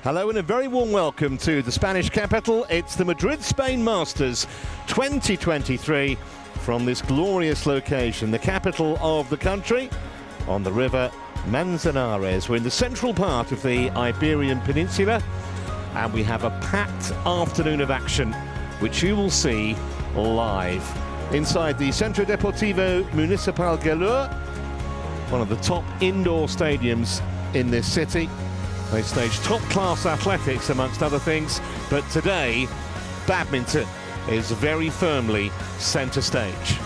Hello and a very warm welcome to the Spanish capital. It's the Madrid, Spain Masters 2023 from this glorious location, the capital of the country, on the river Manzanares. We're in the central part of the Iberian Peninsula and we have a packed afternoon of action, which you will see live inside the Centro Deportivo Municipal Galur, one of the top indoor stadiums in this city. They stage top-class athletics, amongst other things, but today, badminton is very firmly centre stage.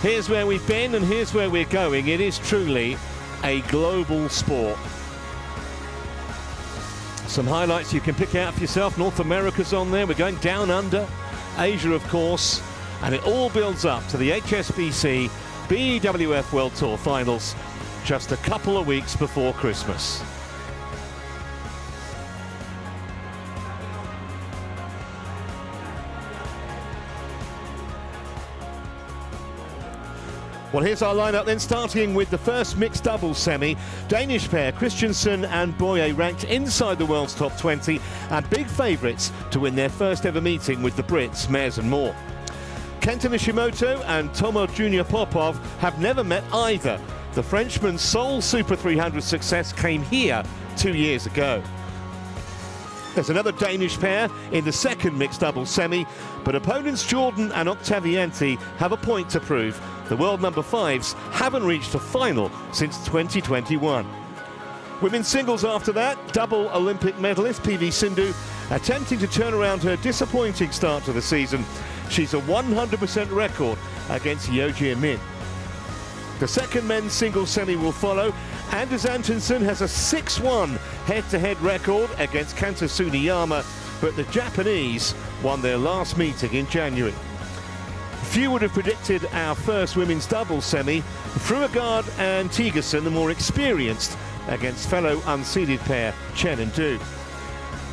Here's where we've been and here's where we're going. It is truly a global sport. Some highlights you can pick out for yourself. North America's on there. We're going down under. Asia, of course. And it all builds up to the HSBC BWF World Tour finals just a couple of weeks before Christmas. Well, here's our lineup then, starting with the first mixed doubles semi. Danish pair Christiansen and Bøje ranked inside the world's top 20 and big favourites to win their first ever meeting with the Brits, Mairs and Moore. Kenta Nishimoto and Tomo Junior Popov have never met either. The Frenchman's sole Super 300 success came here 2 years ago. There's another Danish pair in the second mixed doubles semi, but opponents Jordan and Octavianti have a point to prove. The world number 5s haven't reached a final since 2021. Women's singles after that, double Olympic medalist PV Sindhu attempting to turn around her disappointing start to the season. She's a 100% record against Yeo Jia Min. The second men's singles semi will follow. Anders Antonsen has a 6-1 head-to-head record against Kanta Tsuneyama, but the Japanese won their last meeting in January. Few would have predicted our first women's doubles semi. Fruegard and Tigerson, the more experienced, against fellow unseeded pair Chen and Du.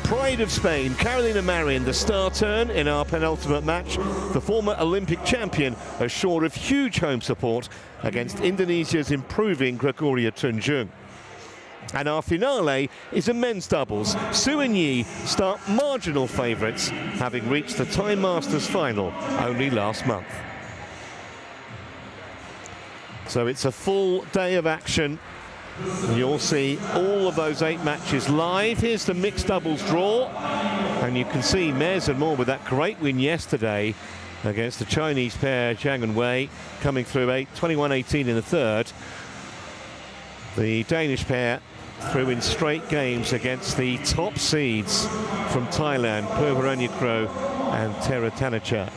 Pride of Spain, Carolina Marin, the star turn in our penultimate match. The former Olympic champion assured of huge home support against Indonesia's improving Gregoria Tunjung. And our finale is a men's doubles. Su and Yi start marginal favourites, having reached the Time Masters final only last month. So it's a full day of action. And you'll see all of those 8 matches live. Here's the mixed doubles draw. And you can see Mairs and Moore with that great win yesterday against the Chinese pair Zhang and Wei, coming through 21-18 in the third. The Danish pair through in straight games against the top seeds from Thailand, Purvaranyakro and Teratanacha.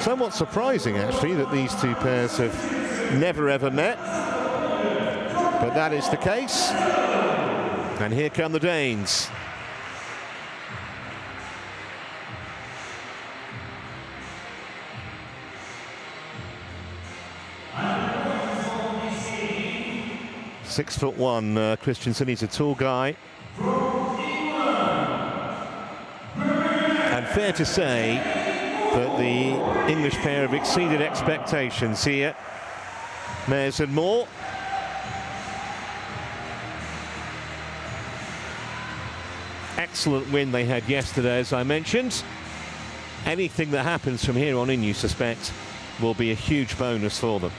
Somewhat surprising, actually, that these two pairs have never ever met, but that is the case. And here come the Danes. "6'1", Christiansen, he's a tall guy. And fair to say that the English pair have exceeded expectations here. Mairs and Moore. Excellent win they had yesterday, as I mentioned. Anything that happens from here on in, you suspect, will be a huge bonus for them.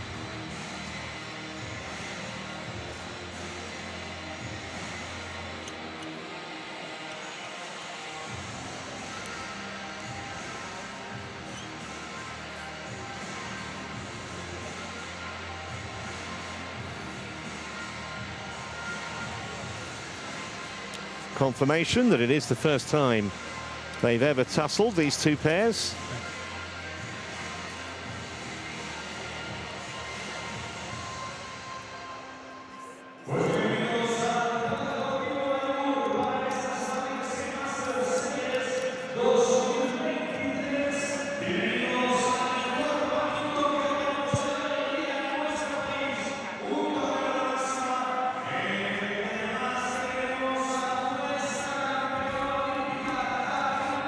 Confirmation that it is the first time they've ever tussled, these two pairs.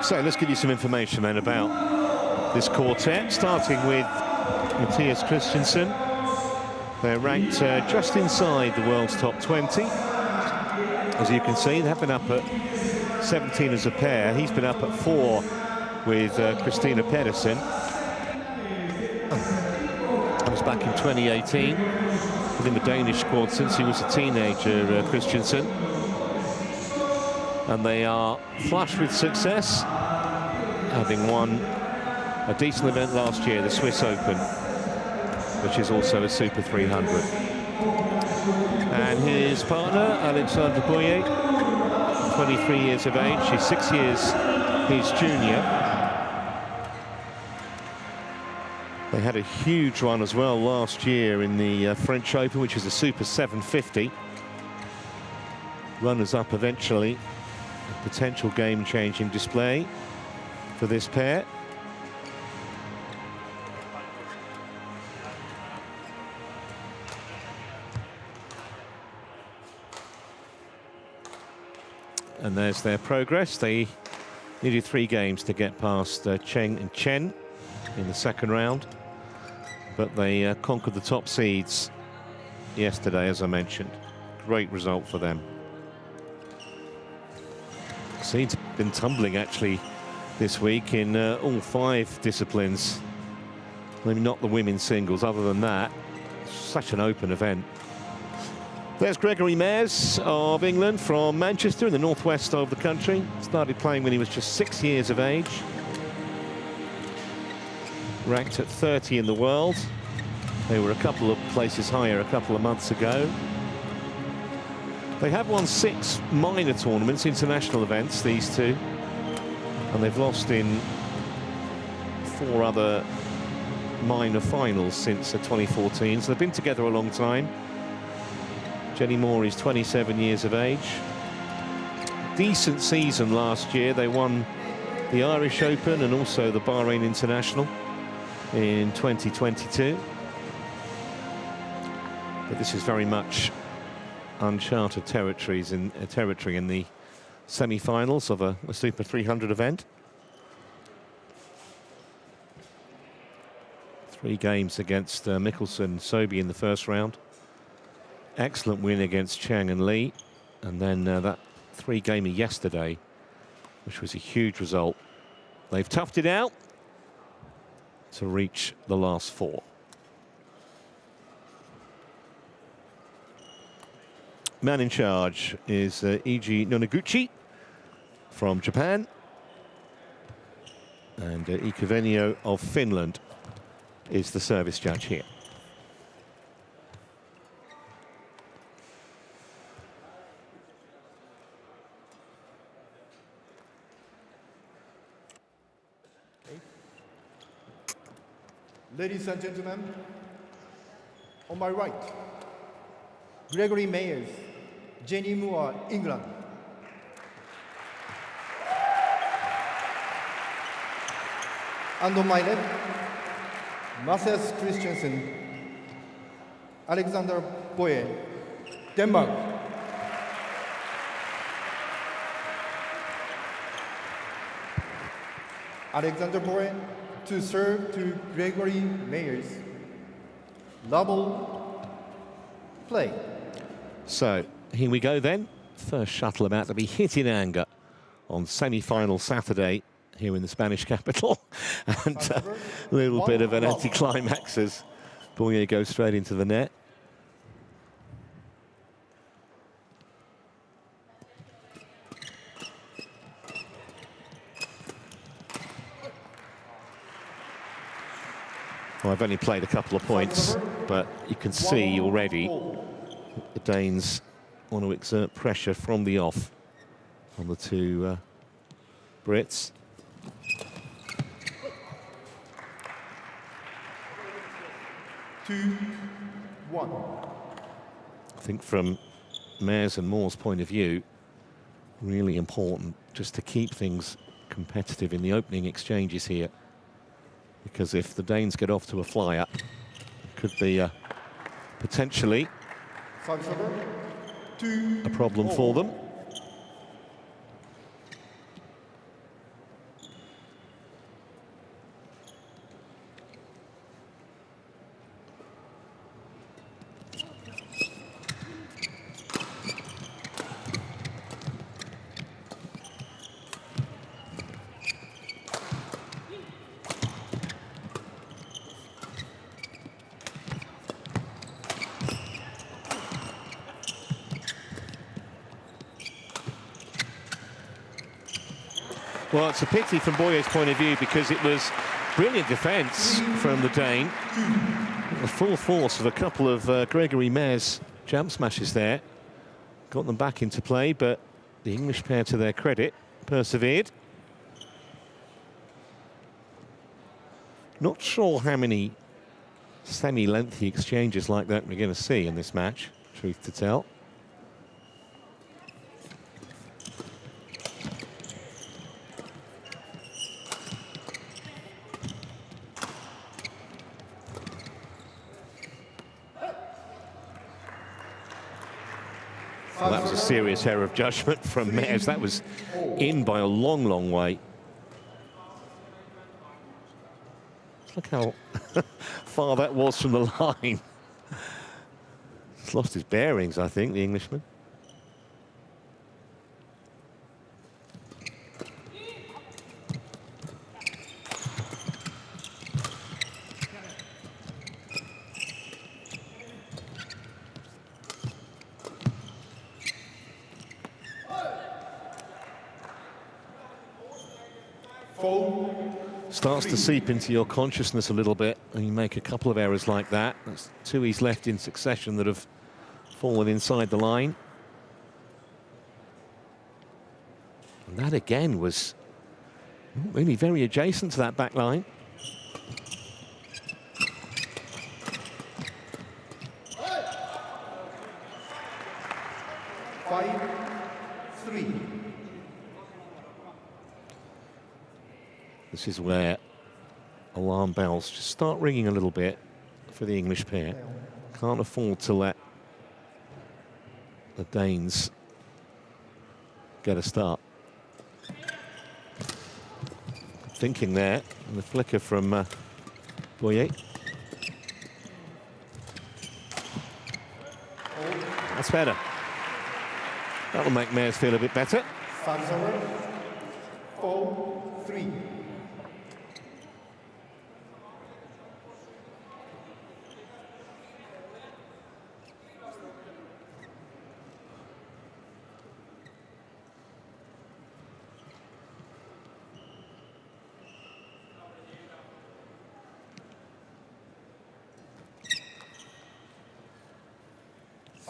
So let's give you some information then about this quartet, starting with Mathias Christiansen. They're ranked just inside the world's top 20. As you can see, they've been up at 17 as a pair. He's been up at 4 with Christina Pedersen. That was back in 2018. Within the Danish squad since he was a teenager, Christiansen. And they are flush with success, having won a decent event last year, the Swiss Open, which is also a Super 300. And his partner, Alexandra Bøje, 23 years of age. She's 6 years his junior. They had a huge run as well last year in the French Open, which is a Super 750. Runners-up eventually. A potential game-changing display for this pair. And there's their progress. They needed 3 games to get past Cheng and Chen in the second round. But they conquered the top seeds yesterday, as I mentioned. Great result for them. Seeds have been tumbling, actually, this week in all 5 disciplines. Maybe not the women's singles. Other than that, such an open event. There's Gregory Mairs of England from Manchester in the northwest of the country. Started playing when he was just 6 years of age. Ranked at 30 in the world. They were a couple of places higher a couple of months ago. They have won 6 minor tournaments, international events, these two. And they've lost in 4 other minor finals since 2014. So they've been together a long time. Jenny Moore is 27 years of age. Decent season last year. They won the Irish Open and also the Bahrain International in 2022. But this is very much uncharted territory in the semi-finals of a Super 300 event. 3 games against Mickelson and Sobey in the first round. Excellent win against Chang and Lee, and then that 3-gamer yesterday, which was a huge result. They've toughed it out to reach the last 4. Man in charge is Eiji Nonaguchi from Japan, and Ikevenio of Finland is the service judge here. Ladies and gentlemen, on my right, Gregory Mairs, Jenny Moore, England. And on my left, Mairs Christiansen, Alexander Bøje, Denmark. Alexander Bøje to serve to Gregory Mairs. Double play. So here we go then. First shuttle about to be hit in anger on semi-final Saturday here in the Spanish capital. And a little bit of an anticlimax as Bøje goes straight into the net. Well, I've only played a couple of points, but you can see already that the Danes want to exert pressure from the off on the 2 Brits. Two, 1. I think from Mairs and Moore's point of view, really important just to keep things competitive in the opening exchanges here. Because if the Danes get off to a flyer, it could be potentially a problem for them. Well, it's a pity from Bøje's point of view because it was brilliant defence from the Dane. The full force of a couple of Gregory Mairs jump smashes there. Got them back into play, but the English pair, to their credit, persevered. Not sure how many semi-lengthy exchanges like that we're going to see in this match, truth to tell. Well, that was a serious error of judgment from Mairs. That was in by a long, long way. Look how far that was from the line. He's lost his bearings, I think, the Englishman. Starts to seep into your consciousness a little bit, and you make a couple of errors like that. That's two he's left in succession that have fallen inside the line. And that again was really very adjacent to that back line. This is where alarm bells just start ringing a little bit for the English pair. Can't afford to let the Danes get a start. Thinking there, and the flicker from Bøje. That's better. That'll make Mairs feel a bit better. 4-3.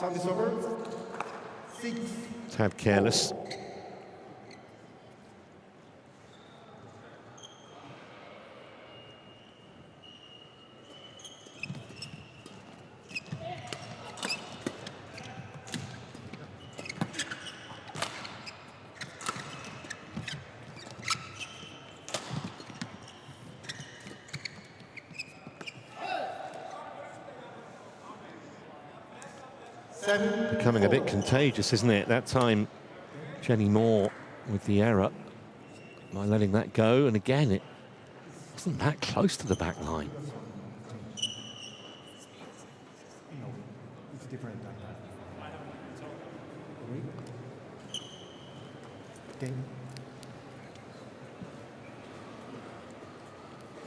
Service over. 6. Tad careless. Becoming a bit contagious, isn't it? That time, Jenny Moore with the error by letting that go. And again, it wasn't that close to the back line. It's different.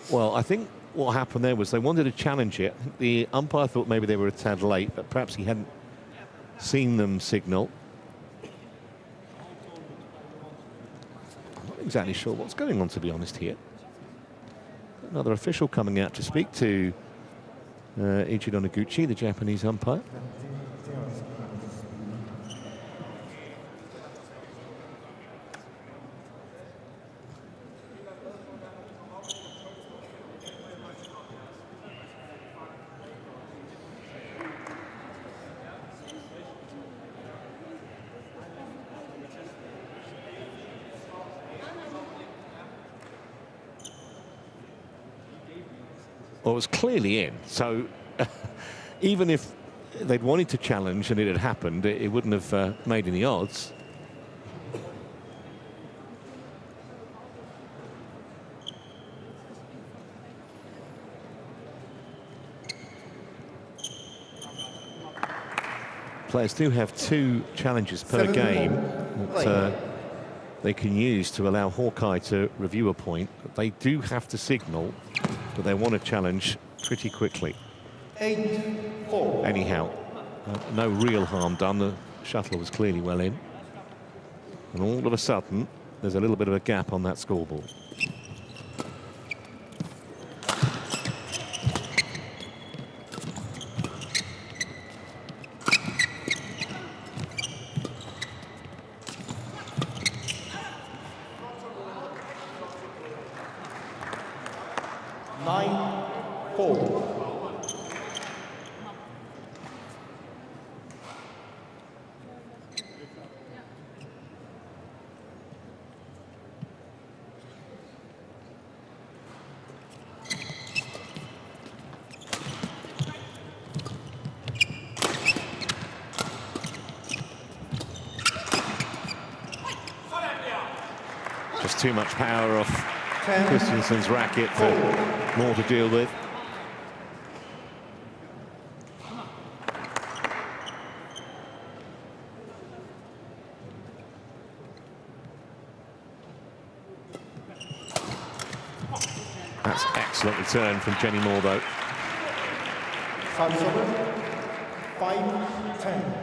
Well, I think what happened there was they wanted to challenge it. The umpire thought maybe they were a tad late, but perhaps he hadn't seen them signal. I'm not exactly sure what's going on, to be honest, here. Another official coming out to speak to Ichiro Noguchi, the Japanese umpire. Well, it was clearly in, so even if they'd wanted to challenge and it had happened, it wouldn't have made any odds. Players do have 2 challenges per game that they can use to allow Hawkeye to review a point, but they do have to signal that they want to challenge pretty quickly. 8-4. Anyhow, no real harm done. The shuttle was clearly well in. And all of a sudden, there's a little bit of a gap on that scoreboard. Just too much power off Christiansen's racket for more to deal with. That's excellent return from Jenny Moore, though. 5-10.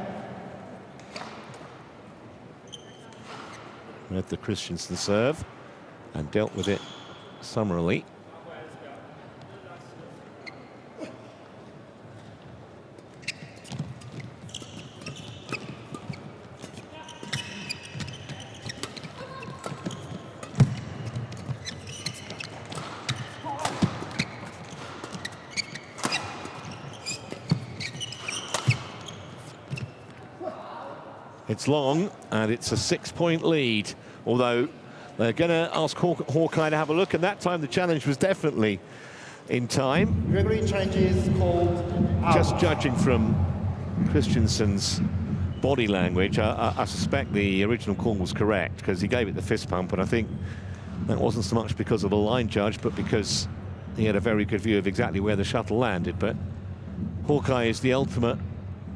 Read the Christiansen serve and dealt with it summarily. It's long, and it's a 6-point lead, although they're going to ask Hawkeye to have a look, and that time the challenge was definitely in time. Gregory challenge is called out. Just judging from Christiansen's body language, I suspect the original call was correct, because he gave it the fist pump, and I think that wasn't so much because of a line judge, but because he had a very good view of exactly where the shuttle landed. But Hawkeye is the ultimate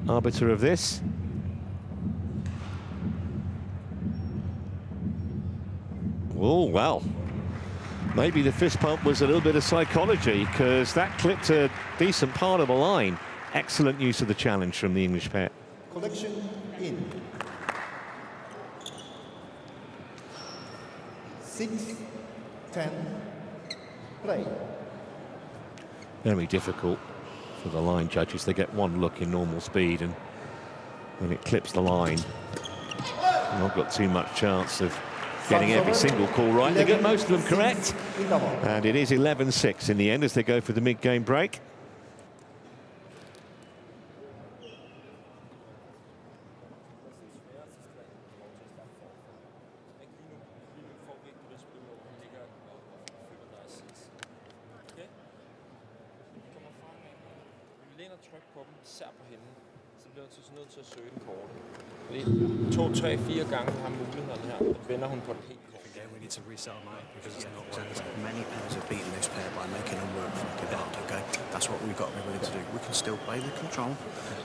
arbiter of this. Oh, well, maybe the fist pump was a little bit of psychology, because that clipped a decent part of the line. Excellent use of the challenge from the English pair. Collection in. 6-10. Play. Very difficult for the line judges. They get one look in normal speed, and when it clips the line, they've not got too much chance of getting every single call right. They get most of them correct, and it is 11-6 in the end as they go for the mid-game break. We need to resell mine because it's not many players have beaten this pair by making them work for a dart, okay? That's what we've got to be willing to do. We can still play the control,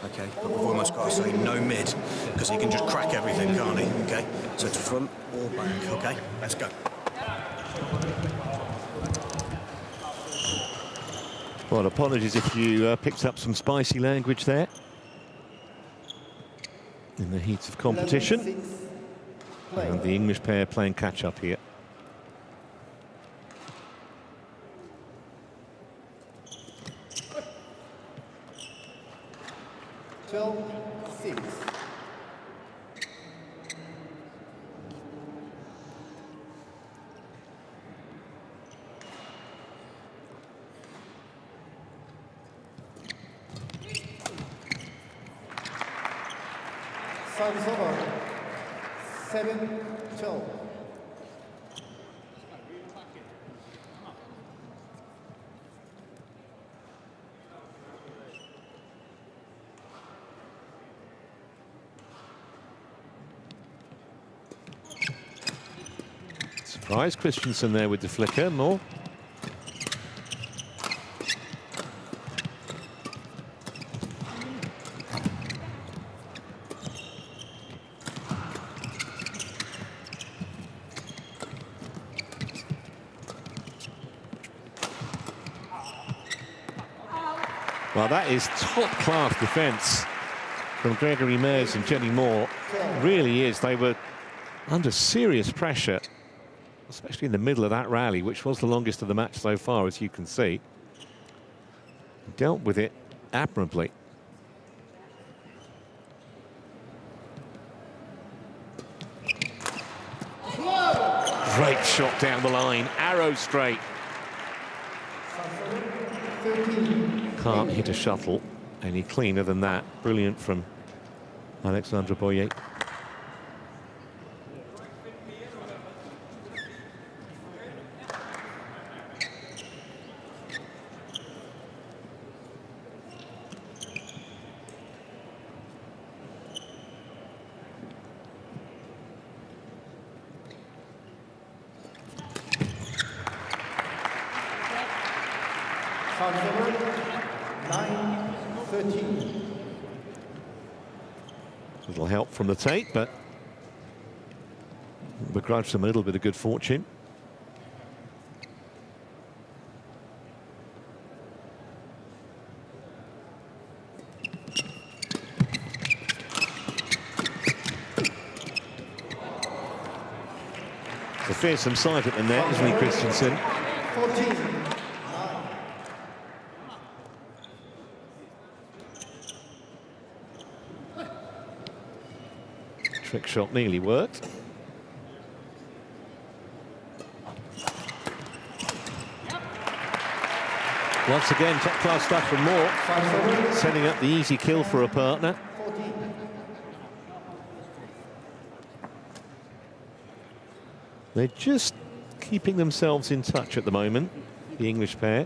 okay? But we've almost got to say no mid, because he can just crack everything, can't he? Okay? So it's front or back, okay? Let's go. Well, apologies if you picked up some spicy language there in the heat of competition. And the English pair playing catch-up here. Service over. 7-12. Surprise Christiansen there with the flicker. More. Well, that is top-class defence from Gregory Mairs and Jenny Moore. Really is. They were under serious pressure especially in the middle of that rally, which was the longest of the match so far, as you can see. Dealt with it admirably. Great shot down the line, arrow straight. Can't hit a shuttle any cleaner than that. Brilliant from Alexandre Bøje. Little help from the tape, but begrudge them a little bit of good fortune. It's a fearsome sight at the net, isn't he, Christiansen? 14. Trick shot nearly worked. Once again, top-class stuff from Moore, setting up the easy kill for a partner. They're just keeping themselves in touch at the moment, the English pair.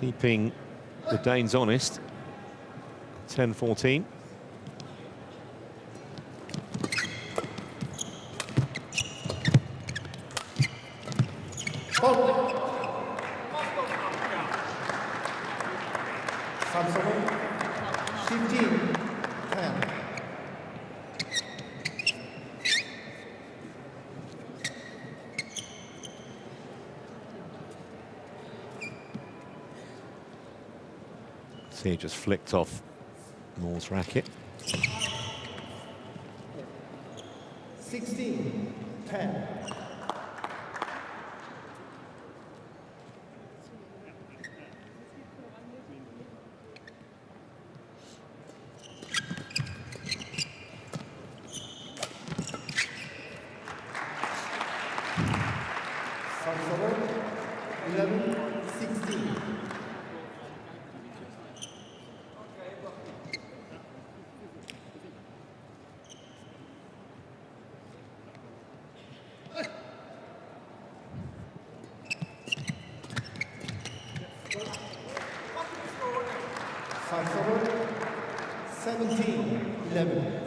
Keeping the Danes honest. 10-14. See, just flicked off Moore's racket. 16-10. Subserver 11-16. Subserver 17-11.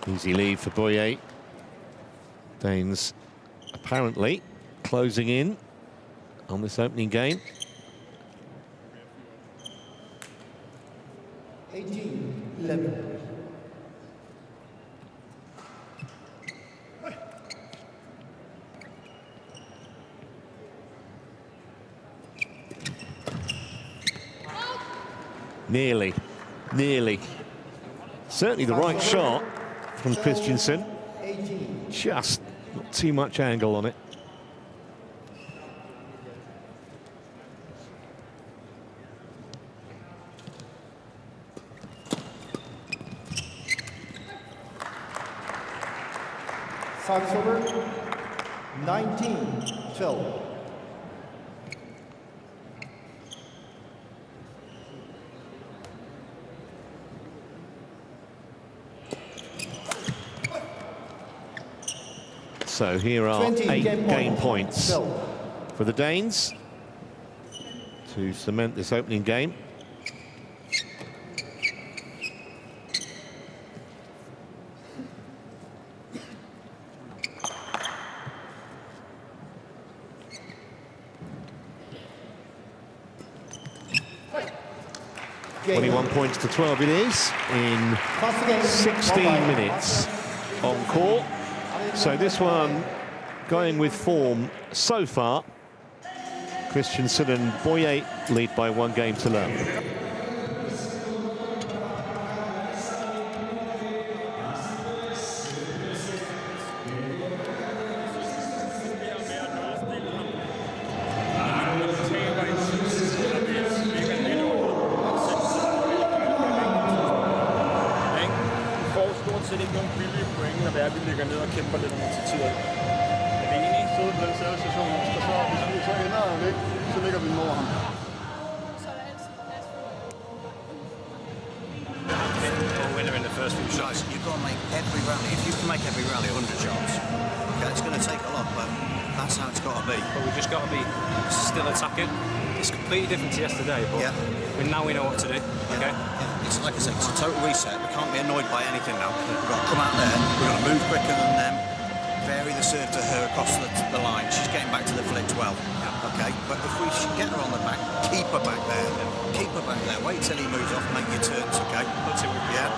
Easy lead for Bøje. Danes apparently closing in on this opening game. 18-11. Nearly, nearly. Certainly the right shot from Christiansen. Just not too much angle on it. Service over 19-12. So here are 8 game points for the Danes to cement this opening game. Game 21 points to 12 it is in 16 minutes on court. So this one going with form so far. Christiansen and Bøje lead by 1 game to none. Vi ligger ned og kæmper lidt om initiativet. Er vi enige? Så er den situation, hvis vi så ender væk, så ligger vi over ham. Winner in the first few shots. You've got to make every rally. If you can make every rally 100 shots, okay, it's going to take a lot, but that's how it's got to be. But we've just got to be still attacking. It's completely different to yesterday, but now we know what to do. Okay. Yeah. It's like I said, it's a total reset. We can't be annoyed by anything now. We've got to come out there. We've got to move quicker than them. Vary the serve to her across the line. She's getting back to the flicks well. Okay, but if we get her on the back, keep her back there. Keep her back there. Wait till he moves off. Make your turns. Okay. Yeah.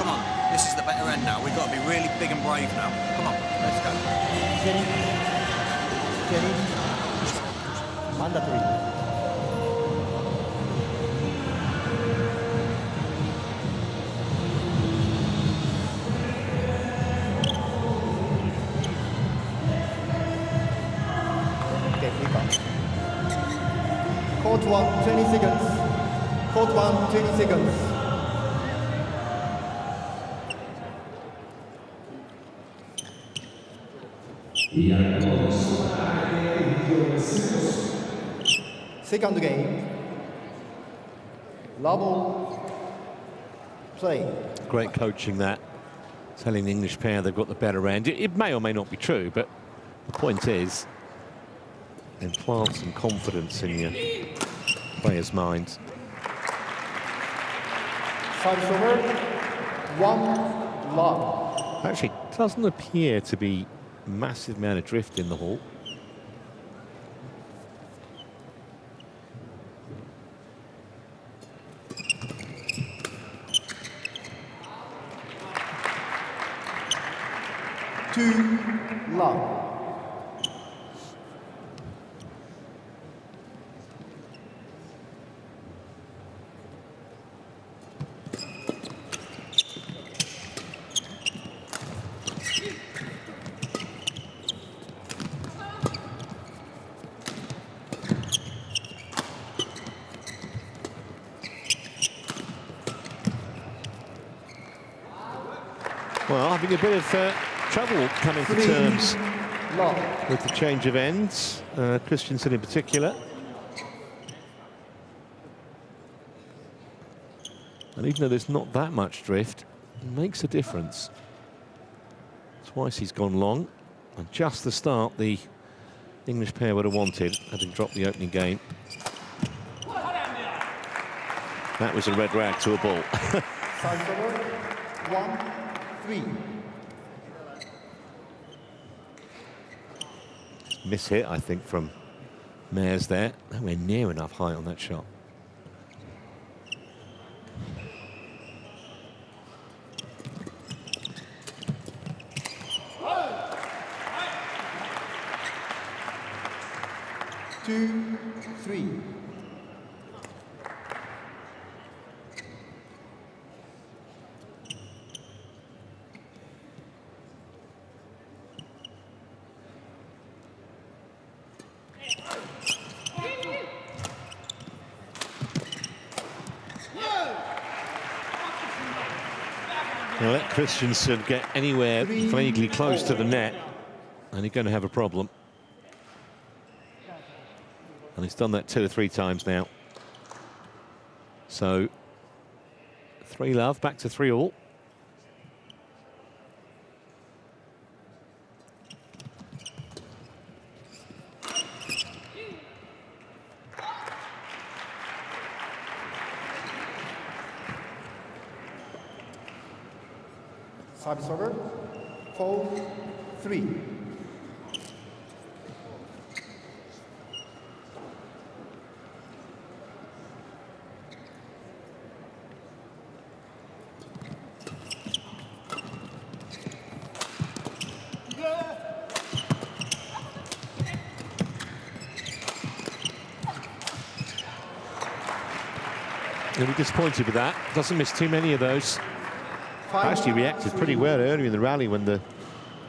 Come on. This is the better end now. We've got to be really big and brave now. Come on. Let's go. Jenny. Mandatory. Court 1, 20 seconds. Court 1, 20 seconds. Second game. Level play. Great coaching that. Telling the English pair they've got the better end. It may or may not be true, but the point is, implant some confidence in your players' minds. Service over. 1 love. Actually, doesn't appear to be a massive amount of drift in the hall. Two love. Well, having a bit of trouble coming to terms with the change of ends, Christiansen in particular. And even though there's not that much drift, it makes a difference. Twice he's gone long, and just the start the English pair would have wanted, having dropped the opening game. That was a red rag to a ball. 1-3. Miss hit, I think, from Mairs there. Nowhere near enough height on that shot. Two, 3. Now let Christiansen get anywhere vaguely close to the net, and he's going to have a problem. And he's done that 2 or 3 times now. So 3-love, back to 3-all. Service over. 4-3. He'll be disappointed with that. Doesn't miss too many of those. Actually reacted pretty well earlier in the rally when the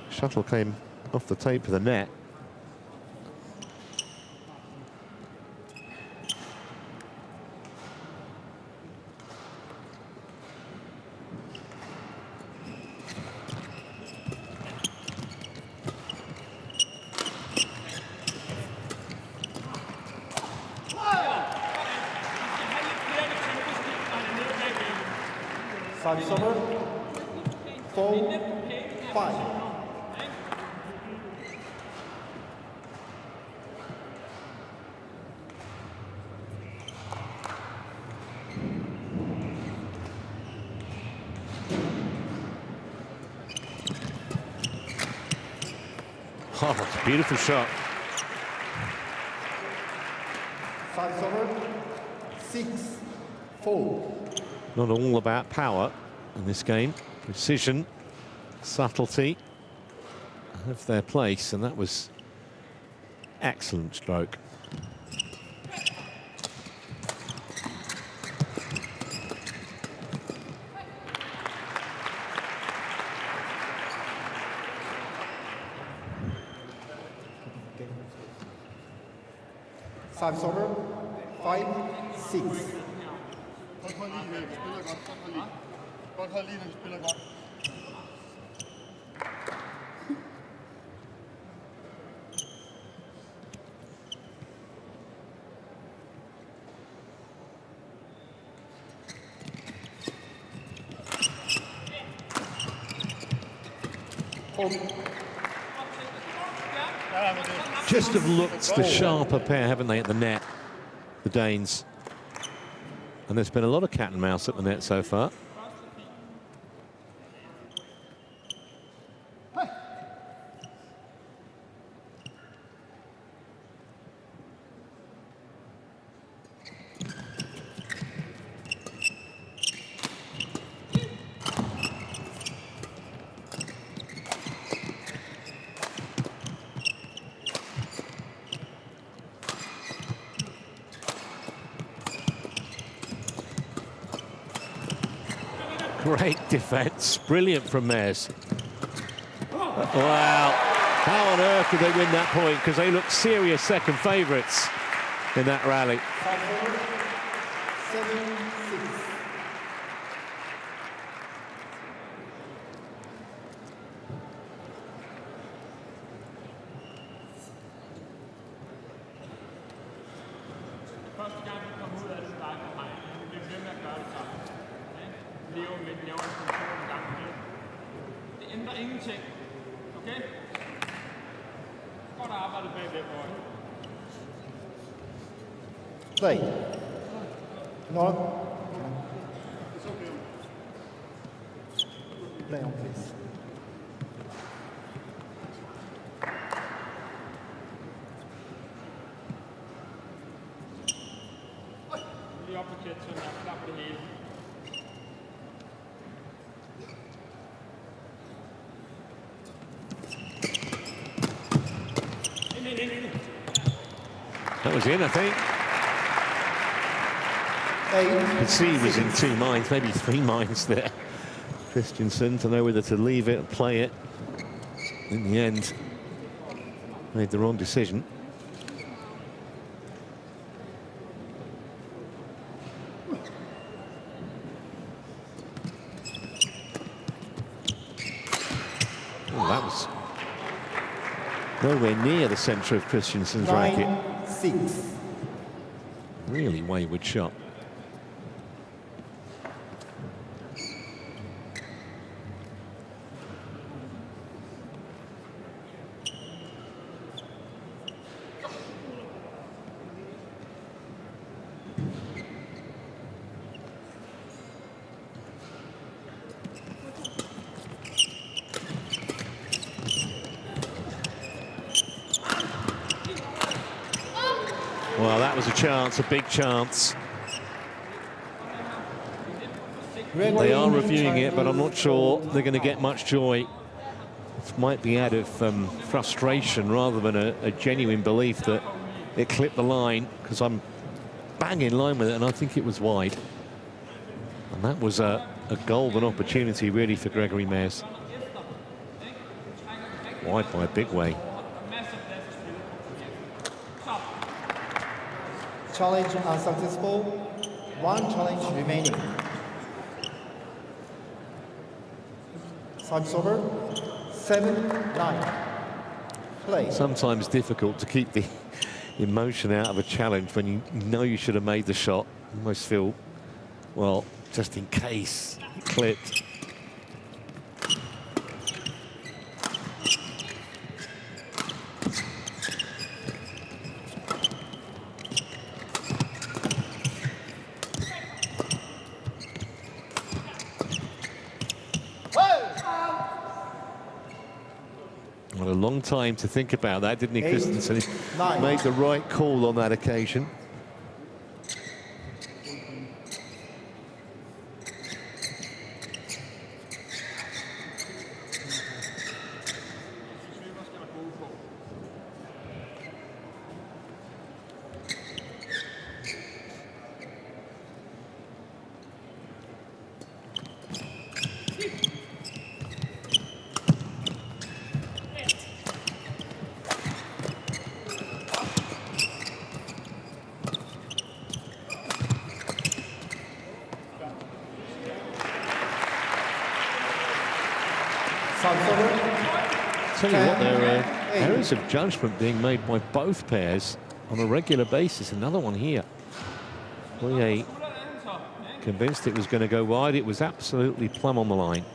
shuttle came off the tape of the net. Service over. 4, 5. Oh, that's a beautiful shot. Service over. 6, 4. Not all about power in this game. Precision, subtlety have their place, and that was excellent stroke. Service over. 5, 6. Godt hold lige, vi spiller godt. Godt hold lige. Godt hold lige, når vi spiller godt. Just have looked the sharper pair, haven't they, at the net, the Danes. And there's been a lot of cat and mouse at the net so far. Great defence, brilliant from Mairs. Wow, how on earth did they win that point? Because they look serious second favourites in that rally. 7, 6. Play. No. Play on, please. Lige op på kæt, så jeg er klar på det hele. That was in, I think. You could see he was in two minds, maybe three minds there. Christiansen to know whether to leave it or play it. In the end, made the wrong decision. Oh, that was nowhere near the centre of Christiansen's racket. 9-6. Really wayward shot. Well, that was a chance, a big chance. They are reviewing it, but I'm not sure they're going to get much joy. It might be out of frustration rather than a genuine belief that it clipped the line, because I'm bang in line with it, and I think it was wide. And that was a golden opportunity, really, for Gregory Mairs. Wide by a big way. Challenge unsuccessful. One challenge remaining. Service over. 7-9. Play. Sometimes difficult to keep the emotion out of a challenge when you know you should have made the shot. Almost feel, well, just in case, clipped. Well, a long time to think about that, didn't he, Christiansen? He made the right call on that occasion. Tell you what, there are errors of judgment being made by both pairs on a regular basis. Another one here. Bøje convinced it was going to go wide. It was absolutely plumb on the line.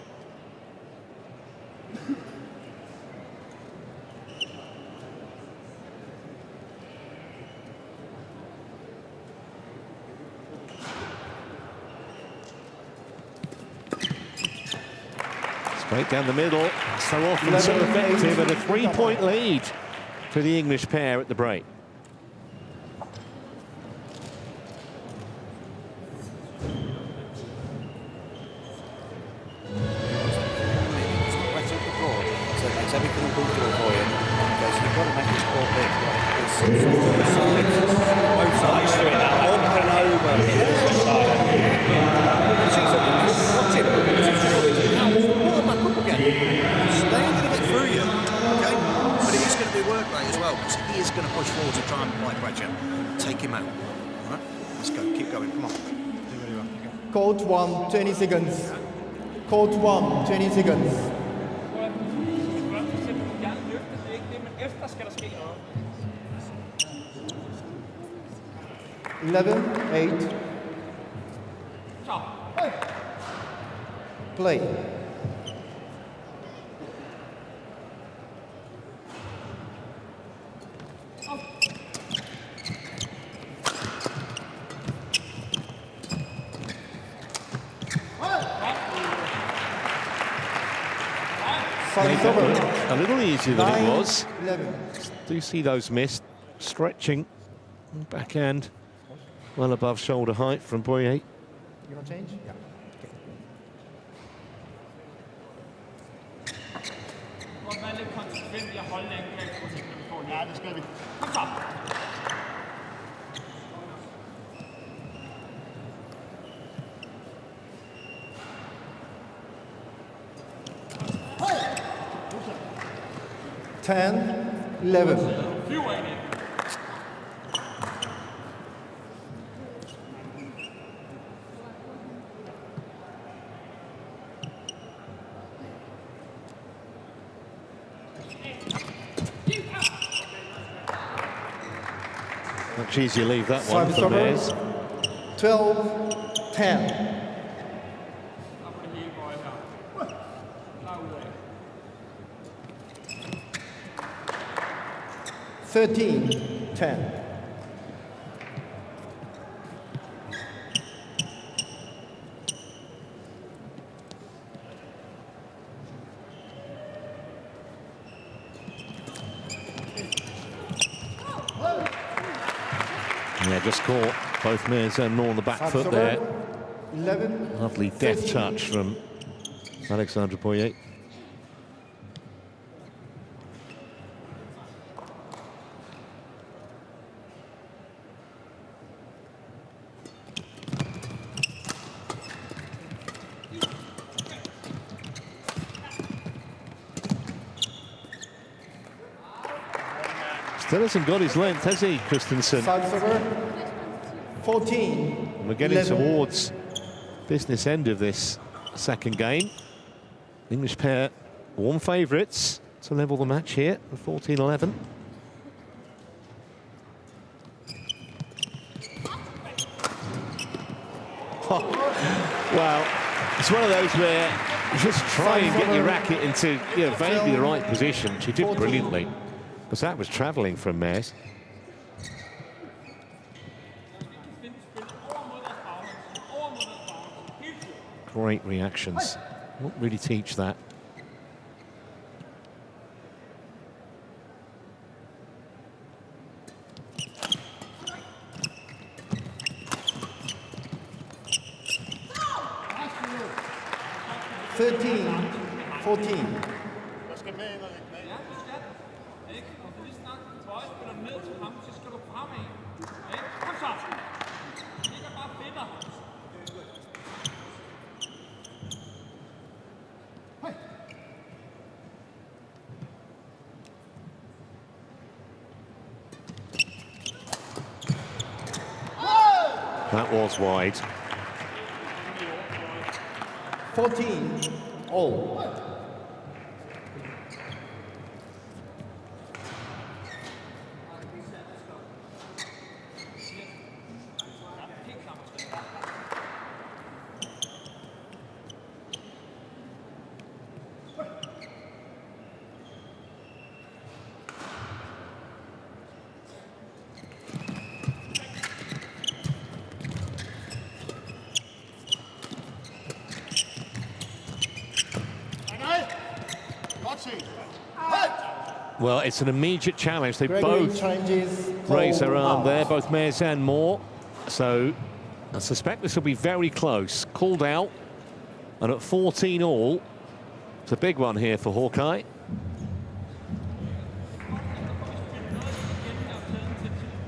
Straight down the middle, so often so effective, and a 3-point lead for the English pair at the break. Court 1, 20 seconds. Court 1, 20 seconds. 11-8. Play. A little easier than it was. 11. Do you see those missed? Stretching. Backhand well above shoulder height from Bøje. You want to change? Yeah. det skal vi. Ten, 11. Much easier leave that one for Mairs. 12-10. 13-10. Yeah, just caught both Mairs and Nor on the back foot there. 11. Lovely deft touch from Alexandre Bøje. Still hasn't got his length, has he, Christiansen? Service over. 14. And we're getting 11. towards business end of this second game. English pair warm favourites to level the match here at 14-11. Oh, well, it's one of those where you just try and get your racket into vaguely the right position. She did brilliantly, because that was travelling from Mairs. Great reactions. Won't really teach that. That was wide. 14 all. Well, it's an immediate challenge. They both raise their arm there, both Mairs and Moore. So I suspect this will be very close. Called out, and at 14 all, it's a big one here for Hawkeye.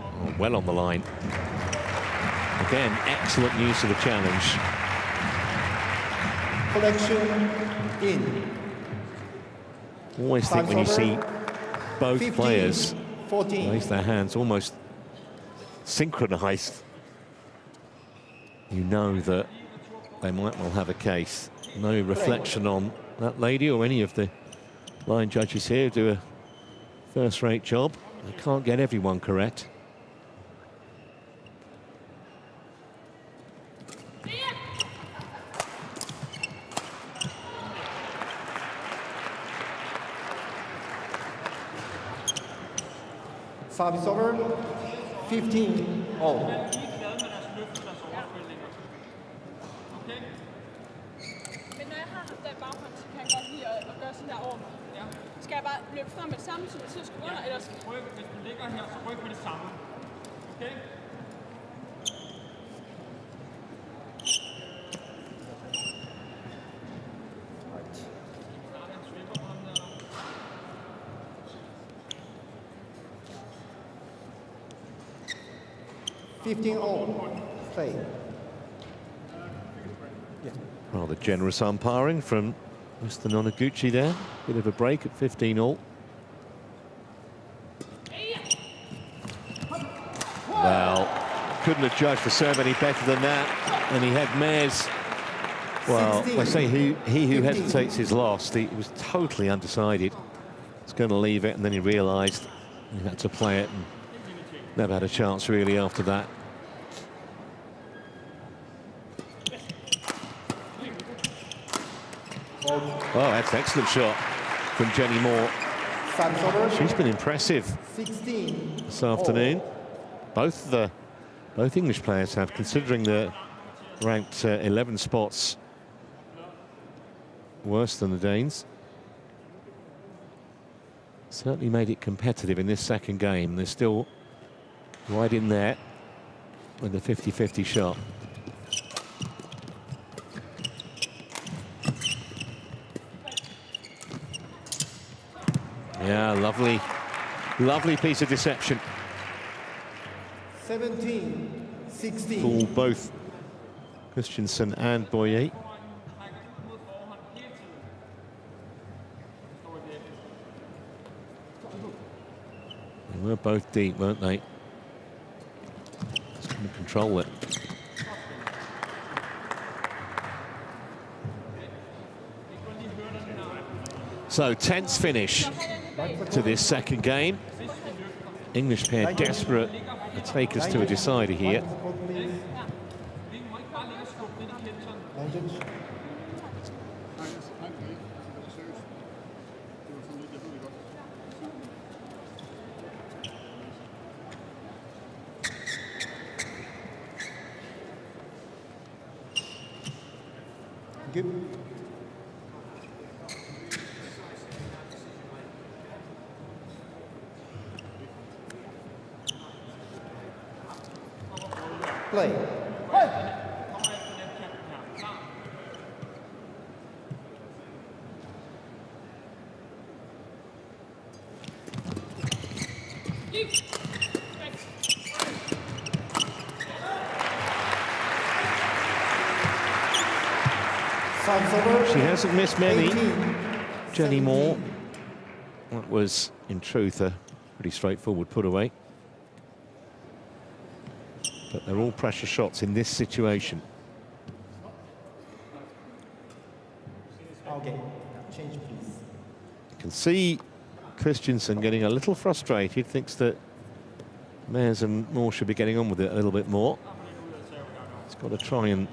Oh, well on the line. Again, excellent use of the challenge. Collection in. Always think when you see both 15, players 14. raise their hands almost synchronized, you know that they might well have a case. No reflection on that lady or any of the line judges here who do a first-rate job. They can't get everyone correct. Service over. 15 all. Men når jeg har ham der i baghånd, så kan jeg godt lide at gøre sådan der over mig. Ja. Skal jeg bare løbe frem med det samme, så jeg skal skrue under, eller skal rykke? Hvis du ligger her, så ryk med det samme. Okay? Play. Rather generous umpiring from Mr. Nonaguchi there. Bit of a break at 15 all. Well, couldn't have judged the serve any better than that. And he had Mairs. Well, 16, I say he who 15. hesitates is lost. He was totally undecided. He's going to leave it, and then he realised he had to play it and never had a chance really after that. Oh, that's an excellent shot from Jenny Moore. She's been impressive 16 this afternoon. Both English players have, considering the ranked 11 spots worse than the Danes. Certainly made it competitive in this second game. They're still right in there with the 50-50 shot. Yeah, lovely piece of deception. 17-16. Fooled both Christiansen and Bøje. They were both deep, weren't they? Just couldn't control it. So, tense finish to this second game. English pair desperate to take us to a decider here. Play. She hasn't missed many. Jenny Moore. That was, in truth, a pretty straightforward put away. But they're all pressure shots in this situation. Okay, change please. You can see Christiansen getting a little frustrated, thinks that Mairs and Moore should be getting on with it a little bit more. He's got to try and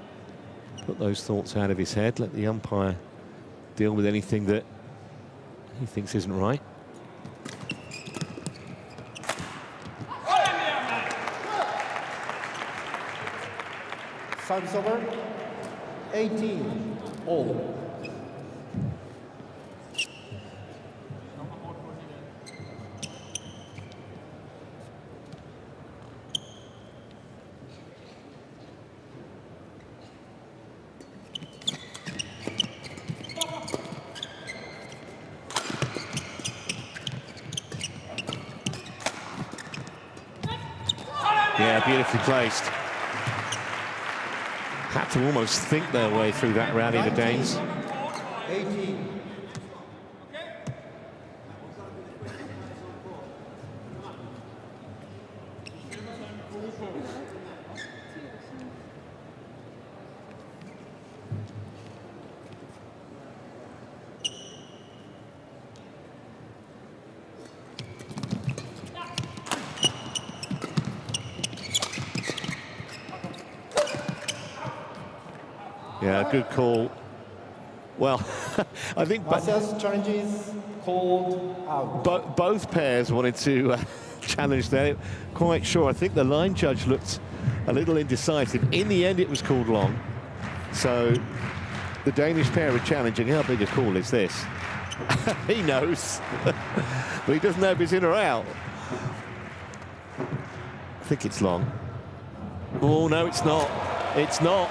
put those thoughts out of his head, let the umpire deal with anything that he thinks isn't right. Service over. 18 all. Yeah, beautifully placed. Had to almost think their way through that rally, the Danes. 18. Yeah, good call. Well, I think challenges called out. Both pairs wanted to challenge there. Quite sure. I think the line judge looked a little indecisive. In the end, it was called long. So the Danish pair are challenging. How big a call is this? He knows, but he doesn't know if it's in or out. I think it's long. Oh, no, it's not. It's not.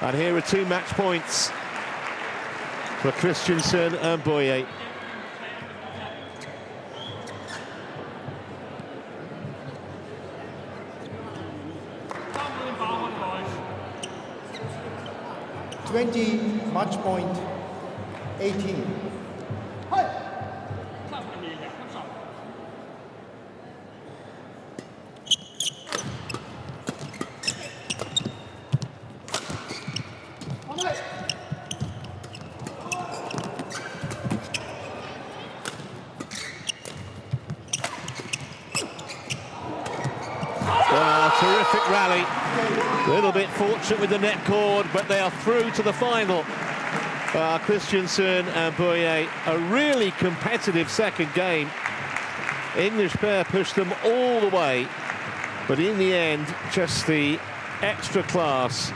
And here are 2 match points for Christiansen and Bøje. Match point 18. Terrific rally. A little bit fortunate with the net cord, but they are through to the final. Christiansen and Bøje, a really competitive second game. English pair pushed them all the way, but in the end, just the extra class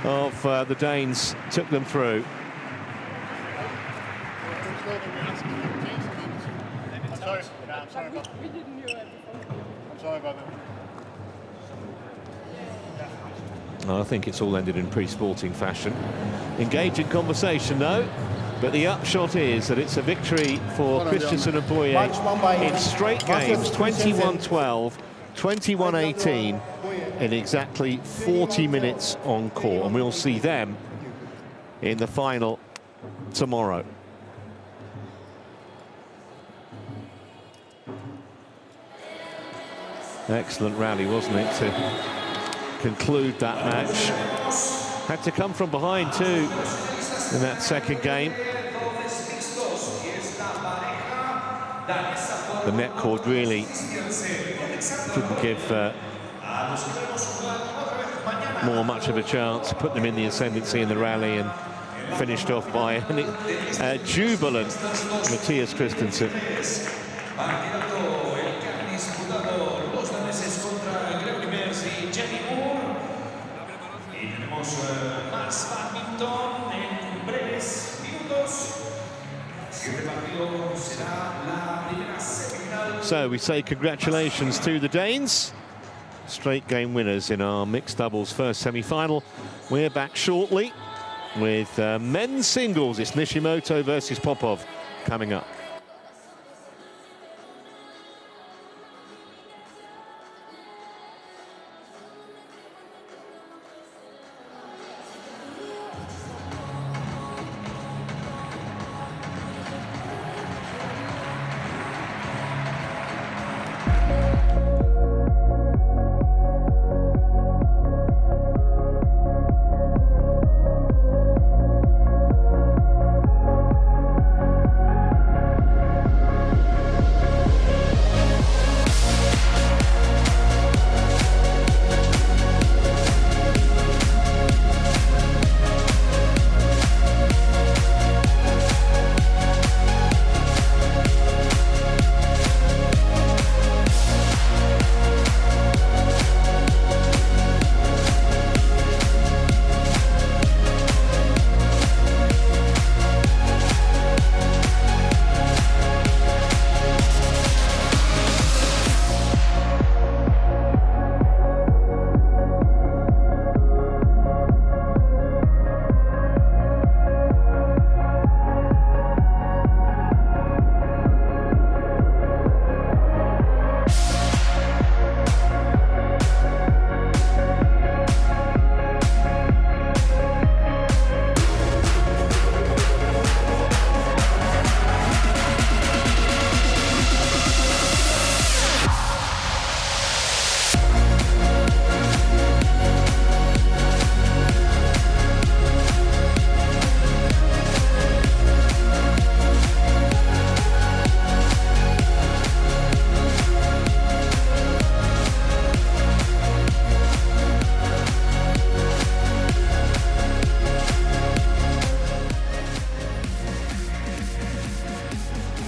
of the Danes took them through. I'm sorry about that. We didn't hear it before. I'm sorry about that. I think it's all ended in pre-sporting fashion. Engaging conversation, though. But the upshot is that it's a victory for Christiansen and Bøje in straight games, 21-12, 21-18, in exactly 40 minutes on court. And we'll see them in the final tomorrow. Excellent rally, wasn't it, to conclude that match. Had to come from behind too in that second game. The net cord really didn't give Moore much of a chance, put them in the ascendancy in the rally, and finished off by a jubilant Mattias Christiansen. So we say congratulations to the Danes, straight game winners in our mixed doubles first semi-final. We're back shortly with men's singles. It's Nishimoto versus Popov coming up.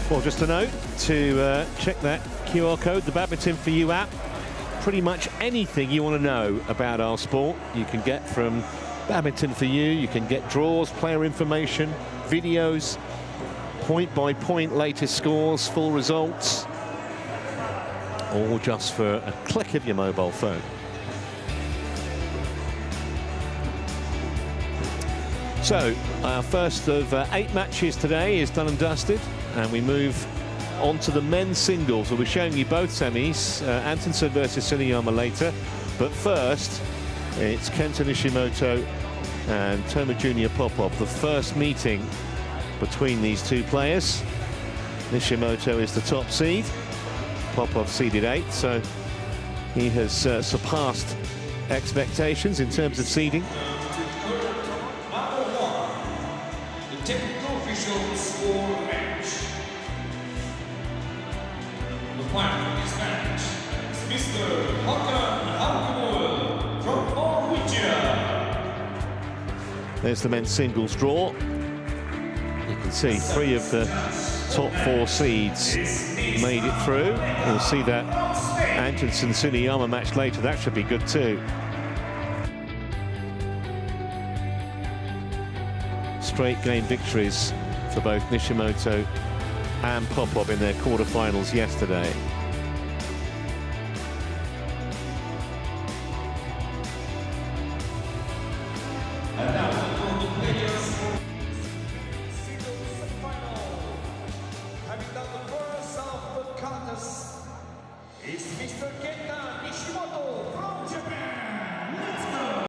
Well, just a note to check that QR code, the Badminton For You app. Pretty much anything you want to know about our sport, you can get from Badminton For You. You can get draws, player information, videos, point-by-point latest scores, full results, all just for a click of your mobile phone. So, our first of 8 matches today is done and dusted, and we move on to the men's singles. We'll be showing you both semis, Antonsen versus Suniyama later, but first, it's Kenta Nishimoto and Toma Junior Popov, the first meeting between these two players. Nishimoto is the top seed, Popov seeded 8, so he has surpassed expectations in terms of seeding. Technical officials for match. The final of this match is Mr. Hakan from Norwegian. There's the men's singles draw. You can see 3 of the top 4 seeds made it through. We'll see that Antonsen-Suniyama match later. That should be good too. Straight game victories for both Nishimoto and Popov in their quarterfinals yesterday. And now